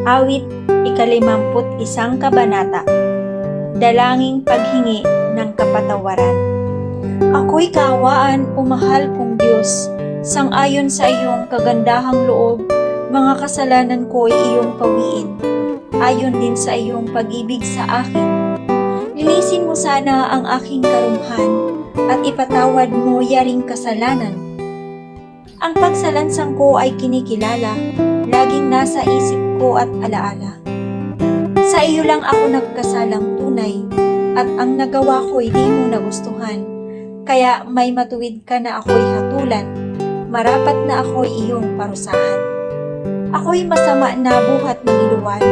Awit 51 kabanata. Dalangin paghingi ng kapatawaran. Ako'y kaawaan o mahal kong Diyos, sang-ayon sa iyong kagandahang loob, mga kasalanan ko'y iyong pawiin, ayon din sa iyong pag-ibig sa akin. Linisin mo sana ang aking karumhan, at ipatawad mo yaring kasalanan. Ang pagsalansang ko ay kinikilala, laging nasa isip ko at alaala. Sa iyo lang ako nagkasalang tunay, at ang nagawa ko'y di mo nagustuhan. Kaya may matuwid ka na ako'y hatulan, marapat na ako'y iyong parusahan. Ako'y masama na buhat ng iluwan,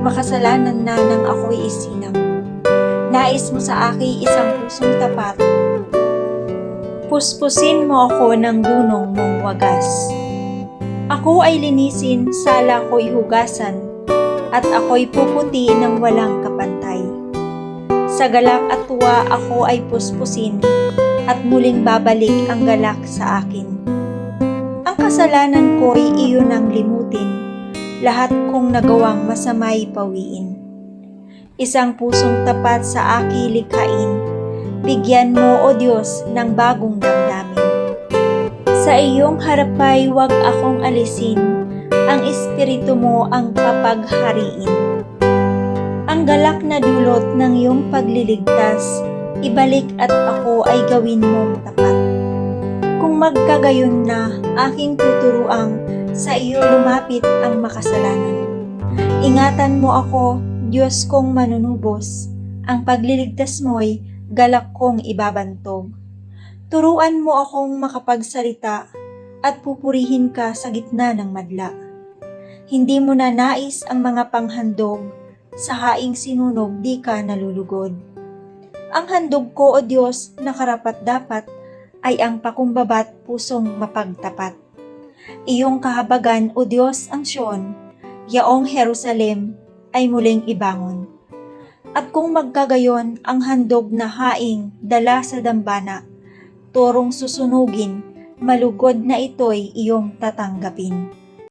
makasalanan na nang ako'y isinang. Nais mo sa akin isang pusong tapat, puspusin mo ako ng dunong mong wagas. Ako ay linisin, sala ko'y hugasan, at ako'y puputi ng walang kapantay. Sa galak at tuwa ako ay puspusin, at muling babalik ang galak sa akin. Ang kasalanan ko'y iyon ang limutin, lahat kong nagawang masamay pawiin. Isang pusong tapat sa aki likhain, bigyan mo o Diyos ng bagong damdamin. Sa iyong harapay wag akong alisin, ang espiritu mo ang papaghariin. Ang galak na dulot ng iyong pagliligtas, ibalik at ako ay gawin mong tapat. Kung magkagayon na aking tuturuang, sa iyo lumapit ang makasalanan. Ingatan mo ako, Diyos kong manunubos, ang pagliligtas mo'y galak kong ibabantog. Turuan mo akong makapagsalita at pupurihin ka sa gitna ng madla. Hindi mo na nais ang mga panghandog, sa haing sinunog di ka nalulugod. Ang handog ko o Diyos na karapat-dapat ay ang pakumbabat pusong mapagtapat. Iyong kahabagan o Diyos ang Siyon, yaong Jerusalem ay muling ibangon. At kung magkagayon ang handog na haing dala sa dambana, turong susunugin, malugod na ito'y iyong tatanggapin.